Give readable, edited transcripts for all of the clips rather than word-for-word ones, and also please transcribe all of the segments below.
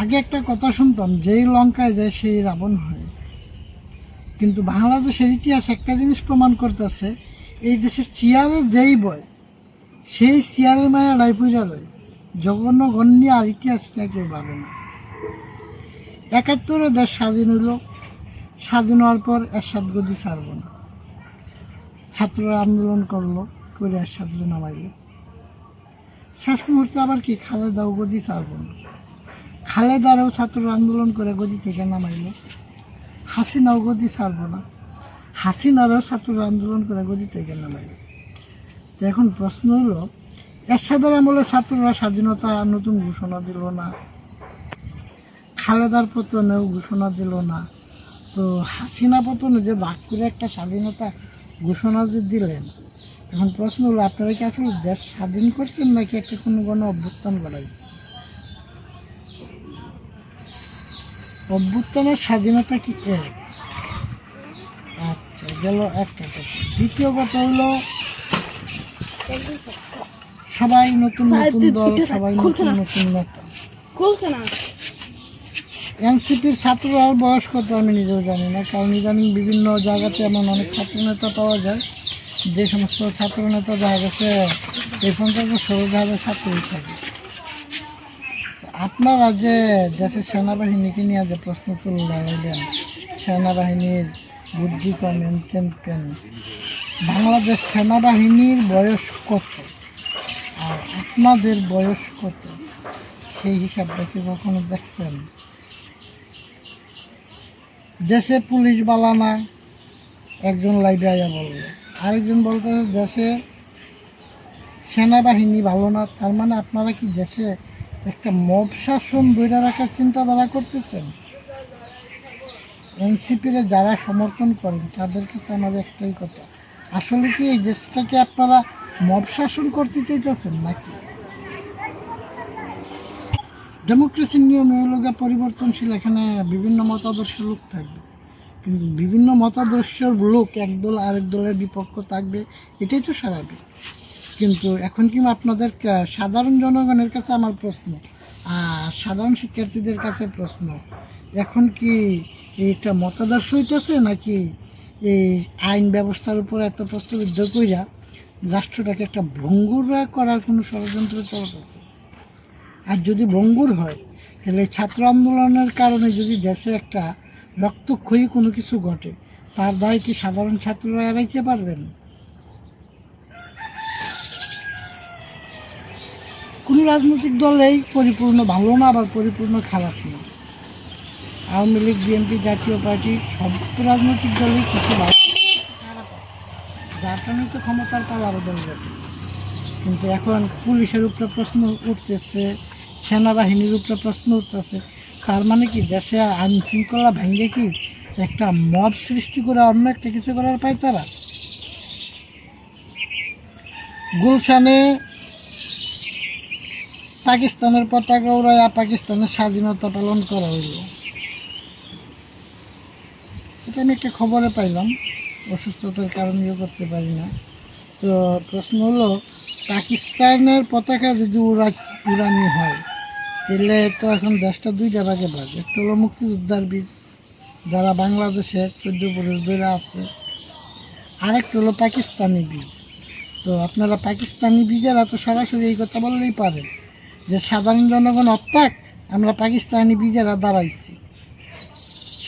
আগে একটা কথা শুনতাম, যেই লঙ্কায় যায় সেই রাবণ হয়। কিন্তু বাংলাদেশের ইতিহাস একটা জিনিস প্রমাণ করতেছে, এই দেশের চেয়ারে যেই বয় সেই চেয়ারের মায়া রায়পুরা রয়। জঘন্য গণ্য আর ইতিহাস নিয়ে কেউ ভাবে না। ৭১ দেশ স্বাধীন হইল, স্বাধীন হওয়ার পর এরশাদ গদি ছাড়ব না। ছাত্ররা আন্দোলন করলো, করে এরশাদ নামাইল। শেষ মুহূর্তে আবার কি খালেদাও গদি ছাড়ব না। খালেদারও ছাত্ররা আন্দোলন করে গদি থেকে নামাইল। হাসিনাও গদি ছাড়ব না। হাসিনারও ছাত্ররা আন্দোলন করে গদি থেকে নামাইল। তো এখন প্রশ্ন হলো, এরশাদের আমলে ছাত্ররা স্বাধীনতা নতুন ঘোষণা দিল না, খালেদার পতনেও ঘোষণা দিল না, তো হাসিনা পতনে যে দাগ করে একটা স্বাধীনতা ঘোষণা যে দিলেন, এখন প্রশ্ন হলো আপনারা কি আসলে দেশ স্বাধীন করছেন নাকি একটা কোনো গণ অভ্যুত্থান করাইছে? অভ্যুত্থানের স্বাধীনতা কি এক? আচ্ছা, গেল একটা কথা। দ্বিতীয় কথা হলো, সবাই নতুন নতুন দল, সবাই নতুন নতুন নেতা। এনসিপির ছাত্ররাও বয়স কত আমি নিজেও জানি না, কারণ ইদানিং বিভিন্ন জায়গাতে এমন অনেক ছাত্র নেতা পাওয়া যায় যে সমস্ত ছাত্র নেতা দেখা গেছে এই 50 বছর যাদের ছাত্রই থাকে। আপনারা যে দেশের সেনাবাহিনীকে নিয়ে যে প্রশ্ন তুললেন, সেনাবাহিনীর বুদ্ধি কম, কেন বাংলাদেশ সেনাবাহিনীর বয়স কত আর আপনাদের বয়স কত, সেই হিসাবটা কি কখনো দেখছেন? দেশে পুলিশ বালানা, একজন লাইভে আয়া বলল, আরেকজন বলতে দেশে সেনাবাহিনী ভালো না। তার মানে আপনারা কি দেশে একটা মব শাসন ধরে রাখার চিন্তাধারা করতেছেন? এনসিপির যারা সমর্থন করেন তাদের কাছে আমাদের একটাই কথা, আসলে কি এই দেশটাকে আপনারা মব শাসন করতে চাইতেছেন নাকি? ডেমোক্রেসির নিয়মে হলো পরিবর্তনশীল, এখানে বিভিন্ন মতাদর্শ লোক থাকবে, কিন্তু বিভিন্ন মতাদর্শের লোক একদল আরেক দলের বিপক্ষ থাকবে, এটাই তো স্বাভাবিক। কিন্তু এখন কি আপনাদের সাধারণ জনগণের কাছে আমার প্রশ্ন, আর সাধারণ শিক্ষার্থীদের কাছে প্রশ্ন, এখন কি এইটা মতাদর্শ হইতেছে নাকি এই আইন ব্যবস্থার উপর এত প্রশ্নবিদ্ধ কইরা রাষ্ট্রটাকে একটা ভঙ্গুর করার কোনো ষড়যন্ত্র চলতেছে? আর যদি ভঙ্গুর হয়, তাহলে ছাত্র আন্দোলনের কারণে যদি দেশে একটা রক্তক্ষয়ী কোনো কিছু ঘটে, তার দায় কি সাধারণ ছাত্ররা এড়াইতে পারবেন? কোনো রাজনৈতিক দলেই পরিপূর্ণ ভালো না, আবার পরিপূর্ণ খারাপ না। আওয়ামী লীগ, বিএনপি, জাতীয় পার্টি, সব রাজনৈতিক দলেই কিছু ভালো খারাপ আছে, যার কারণে তো ক্ষমতার পালারও দল যাবে। কিন্তু এখন পুলিশের উপরে প্রশ্ন উঠতেছে, সেনাবাহিনীর উপরে প্রশ্ন উঠতেছে, তার মানে কি দেশে আইন শৃঙ্খলা ভেঙে কি একটা মব সৃষ্টি করে অন্য একটা কিছু করার পায় তারা? গুলশানে পাকিস্তানের পতাকা উড়াইয়া পাকিস্তানের স্বাধীনতা পালন করা হইল, এটা আমি একটা খবরে পাইলাম, অসুস্থতার কারণেও করতে পারি না। তো প্রশ্ন হলো, পাকিস্তানের পতাকা যদি উড়ানি হয়, তাহলে তো এখন দেশটা দুইটা ভাগে ভাগ। একটা হলো মুক্তিযোদ্ধার বীর, যারা বাংলাদেশে 14 পুরুষ ধরে আছে, আরেকটা হলো পাকিস্তানি বীর। তো আপনারা পাকিস্তানি বীজেরা তো সরাসরি এই কথা বললেই পারেন যে সাধারণ জনগণ অর্থাৎ আমরা পাকিস্তানি বীজেরা দাঁড়াইছি।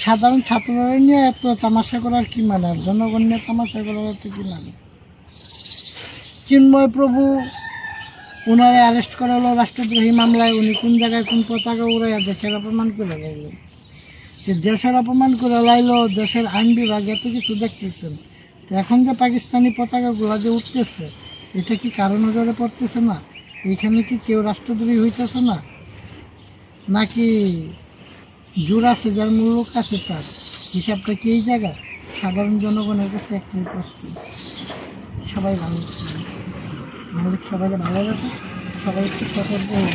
সাধারণ ছাত্ররা নিয়ে এত তামাশা করার কি মানে, আর জনগণ নিয়ে তামাশা করার এত কি মানে? চিন্ময় প্রভু, ওনারে অ্যারেস্ট করা হলো রাষ্ট্রদ্রোহী মামলায়, উনি কোন জায়গায় কোন পতাকা উড়াইয়া দেশের অপমান করে লাইলেন। যে দেশের অপমান করে লাইলো, দেশের আইন বিভাগ এত কিছু দেখতেছেন, তো এখন যে পাকিস্তানি পতাকাগুলো যে উঠতেছে, এটা কি কারো নজরে পড়তেছে না? এইখানে কি কেউ রাষ্ট্রদ্রোহী হইতেছে না, নাকি জোর আছে যার মূল্য আছে তার হিসাবটা কি এই জায়গায়? সাধারণ জনগণের কাছে একটাই প্রশ্ন। সবাই ভালো থাকবে, সবাই ভালো রাখে, সবাই একটু সতর্ক হয়ে